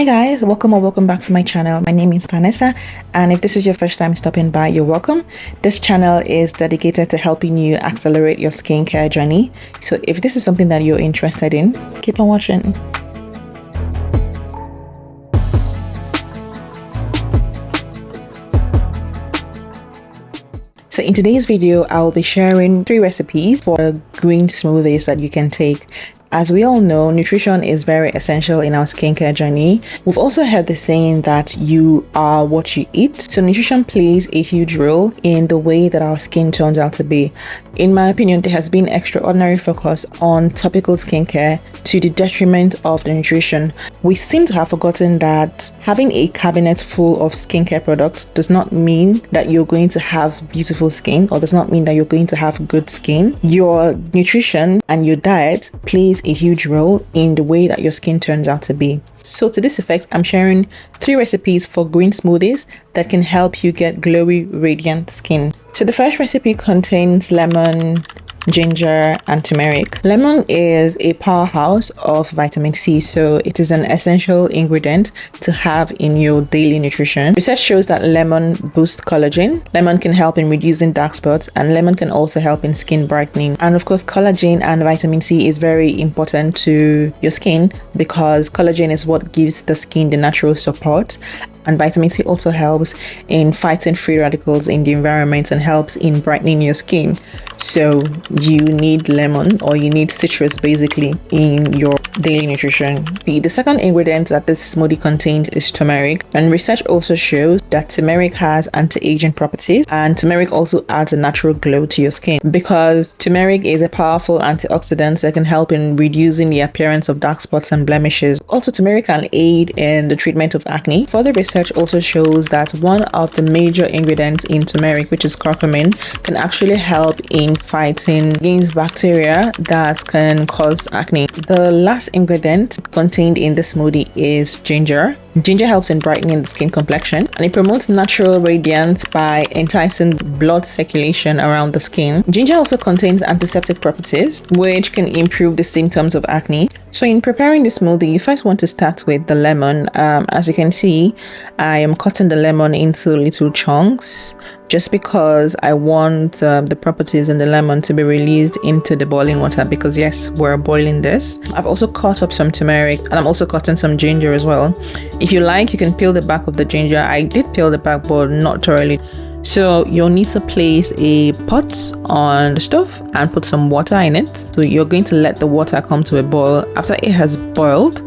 Hey guys, welcome or welcome back to my channel. My name is Vanessa, and if this is your first time stopping by, you're welcome. This channel is dedicated to helping you accelerate your skincare journey. So if this is something that you're interested in, keep on watching. So in today's video, I'll be sharing 3 recipes for green smoothies that you can take. As we all know, nutrition is very essential in our skincare journey. We've also heard the saying that you are what you eat. So nutrition plays a huge role in the way that our skin turns out to be. In my opinion, there has been extraordinary focus on topical skincare to the detriment of the nutrition. We seem to have forgotten that having a cabinet full of skincare products does not mean that you're going to have beautiful skin, or does not mean that you're going to have good skin. Your nutrition and your diet plays a huge role in the way that your skin turns out to be. So to this effect, I'm sharing 3 recipes for green smoothies that can help you get glowy, radiant skin. So the first recipe contains lemon, ginger and turmeric. Lemon is a powerhouse of vitamin C, so it is an essential ingredient to have in your daily nutrition. Research shows that lemon boosts collagen, lemon can help in reducing dark spots, and lemon can also help in skin brightening. And of course, collagen and vitamin C is very important to your skin because collagen is what gives the skin the natural support. And vitamin C also helps in fighting free radicals in the environment and helps in brightening your skin. So you need lemon, or you need citrus basically, in your daily nutrition. The second ingredient that this smoothie contains is turmeric, and research also shows that turmeric has anti-aging properties, and turmeric also adds a natural glow to your skin because turmeric is a powerful antioxidant that can help in reducing the appearance of dark spots and blemishes. Also, turmeric can aid in the treatment of acne. Further research also shows that one of the major ingredients in turmeric, which is curcumin, can actually help in fighting against bacteria that can cause acne. The last ingredient contained in the smoothie is ginger. Ginger helps in brightening the skin complexion, and it promotes natural radiance by enticing blood circulation around the skin. Ginger also contains antiseptic properties, which can improve the symptoms of acne. So in preparing the smoothie, you first want to start with the lemon. As you can see, I am cutting the lemon into little chunks just because I want the properties in the lemon to be released into the boiling water, because yes, we're boiling this. I've also cut up some turmeric, and I'm also cutting some ginger as well. If you like, you can peel the back of the ginger. I did peel the back, but not thoroughly. So you'll need to place a pot on the stove and put some water in it. So you're going to let the water come to a boil. After it has boiled,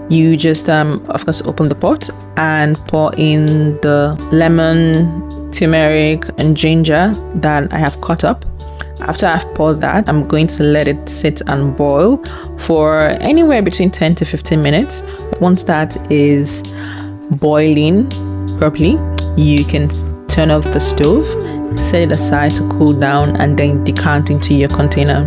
you just of course open the pot and pour in the lemon, turmeric and ginger that I have cut up. After I've poured that, I'm going to let it sit and boil for anywhere between 10 to 15 minutes. Once that is boiling properly, you can turn off the stove, set it aside to cool down, and then decant into your container.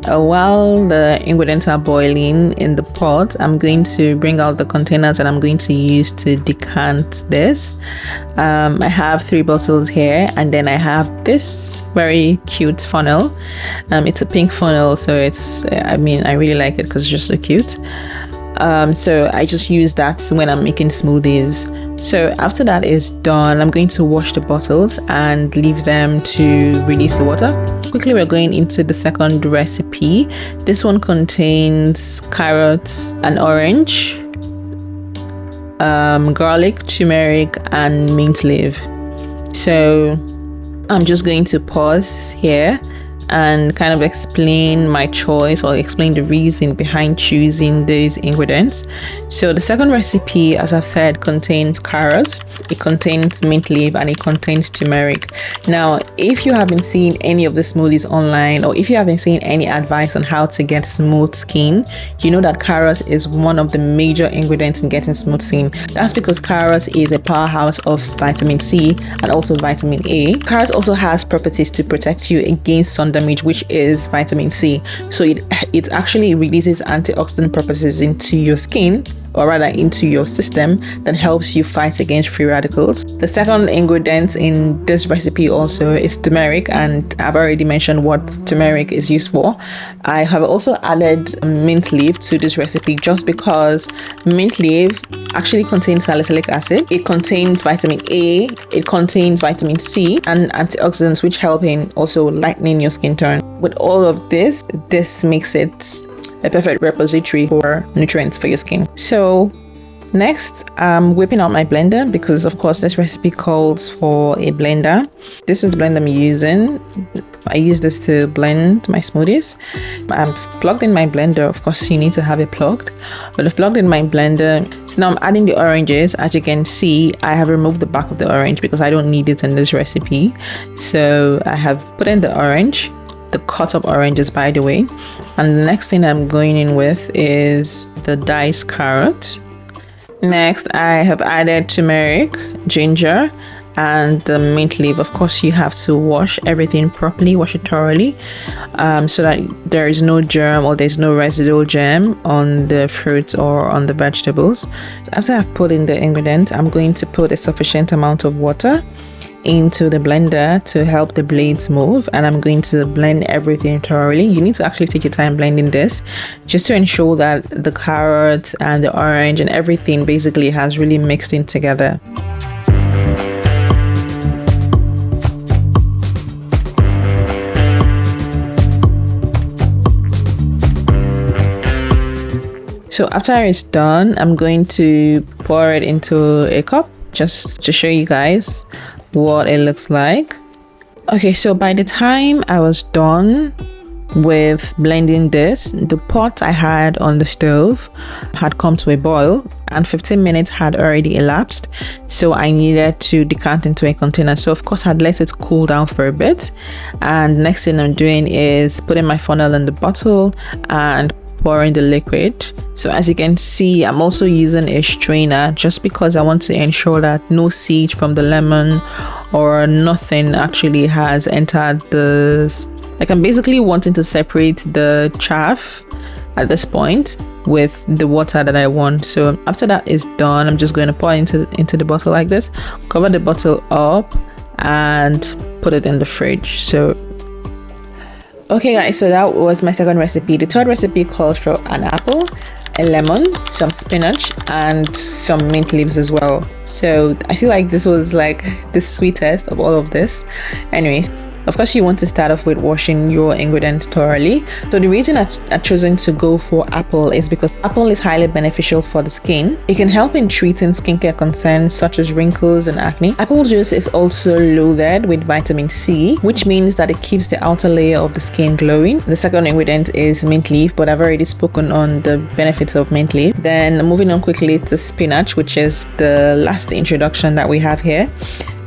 While the ingredients are boiling in the pot, I'm going to bring out the containers that I'm going to use to decant this. I have 3 bottles here, and then I have this very cute funnel. It's a pink funnel, so I really like it because it's just so cute. So I just use that when I'm making smoothies. So after that is done, I'm going to wash the bottles and leave them to release the water. Quickly, we're going into the second recipe. This one contains carrots and orange, garlic, turmeric and mint leaf. So I'm just going to pause here and kind of explain my choice, or explain the reason behind choosing these ingredients. So the second recipe, as I've said, contains carrots, it contains mint leaf, and it contains turmeric. Now, if you haven't seen any of the smoothies online, or if you haven't seen any advice on how to get smooth skin, you know that carrot is one of the major ingredients in getting smooth skin. That's because carrot is a powerhouse of vitamin C and also vitamin A. Carrot also has properties to protect you against sun damage, which is vitamin C. So it actually releases antioxidant properties into your skin. or rather into your system, that helps you fight against free radicals. The second ingredient in this recipe also is turmeric, and I've already mentioned what turmeric is used for. I have also added mint leaf to this recipe just because mint leaf actually contains salicylic acid. It contains vitamin A, it contains vitamin C and antioxidants, which help in also lightening your skin tone. With all of this makes it a perfect repository for nutrients for your skin. So next, I'm whipping out my blender because of course this recipe calls for a blender. This is the blender I'm using. I use this to blend my smoothies. I'm plugged in my blender. Of course, you need to have it plugged, but I've plugged in my blender. So now I'm adding the oranges. As you can see, I have removed the back of the orange because I don't need it in this recipe. So I have put in the orange, the cut up oranges by the way. And the next thing I'm going in with is the diced carrot. Next, I have added turmeric, ginger, and the mint leaf. Of course, you have to wash everything properly, wash it thoroughly, so that there is no germ or there's no residual germ on the fruits or on the vegetables. After I've put in the ingredient, I'm going to put a sufficient amount of water into the blender to help the blades move, and I'm going to blend everything thoroughly. You need to actually take your time blending this just to ensure that the carrots and the orange and everything basically has really mixed in together. So after it's done, I'm going to pour it into a cup just to show you guys what it looks like. Okay, so by the time I was done with blending this, the pot I had on the stove had come to a boil and 15 minutes had already elapsed, so I needed to decant into a container. So of course I'd let it cool down for a bit, and next thing I'm doing is putting my funnel in the bottle and pouring the liquid. So as you can see, I'm also using a strainer just because I want to ensure that no seed from the lemon or nothing actually has entered this. Like, I'm basically wanting to separate the chaff at this point with the water that I want. So after that is done, I'm just going to pour into the bottle like this, cover the bottle up and put it in the fridge. So okay guys, so that was my second recipe. The third recipe calls for an apple, a lemon, some spinach and some mint leaves as well. So I feel like this was like the sweetest of all of this. Anyways, of course you want to start off with washing your ingredients thoroughly. So the reason I've chosen to go for apple is because apple is highly beneficial for the skin. It can help in treating skincare concerns such as wrinkles and acne. Apple juice is also loaded with vitamin C, which means that it keeps the outer layer of the skin glowing. The second ingredient is mint leaf, but I've already spoken on the benefits of mint leaf. Then moving on quickly to spinach, which is the last introduction that we have here.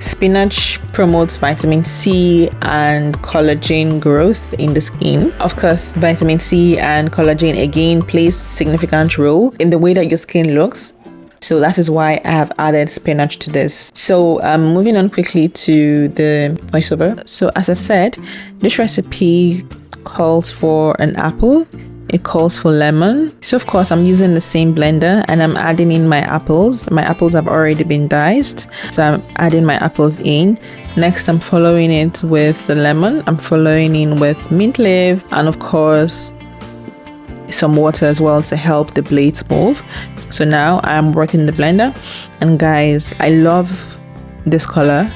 Spinach promotes vitamin C and collagen growth in the skin. Of course, vitamin C and collagen again plays significant role in the way that your skin looks. So that is why I have added spinach to this. So moving on quickly to the voiceover. So as I've said, this recipe calls for an apple. It calls for lemon. So of course I'm using the same blender and I'm adding in my apples. My apples have already been diced, so I'm adding my apples in. Next I'm following it with the lemon. I'm following in with mint leaf and of course some water as well to help the blades move. So now I'm working the blender, and guys, I love this color.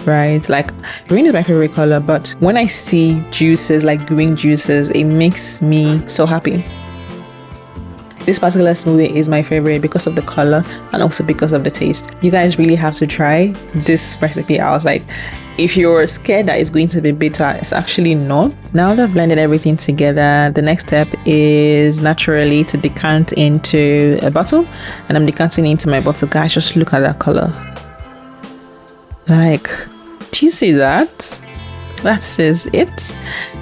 Right, like green is my favorite color, but when I see juices like green juices, it makes me so happy. This particular smoothie is my favorite because of the color and also because of the taste. You guys really have to try this recipe out. Like, if you're scared that it's going to be bitter, it's actually not. Now that I've blended everything together, the next step is naturally to decant into a bottle, and I'm decanting into my bottle. Guys, just look at that color. Like, do you see that? That says it.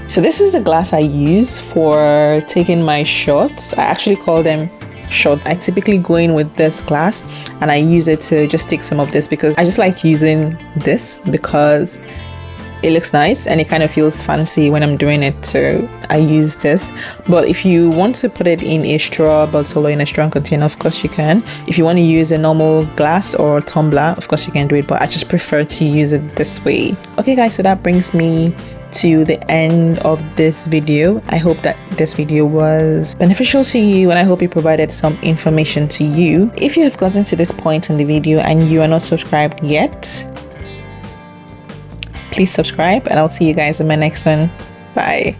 So this is the glass I use for taking my shots. I actually call them shot. I typically go in with this glass and I use it to just take some of this because I just like using this because it looks nice and it kind of feels fancy when I'm doing it, so I use this. But if you want to put it in a straw bottle or in a strong container, of course you can. If you want to use a normal glass or tumbler, of course you can do it, but I just prefer to use it this way. Okay guys, so that brings me to the end of this video. I hope that this video was beneficial to you, and I hope it provided some information to you. If you have gotten to this point in the video and you are not subscribed yet, please subscribe, and I'll see you guys in my next one. Bye.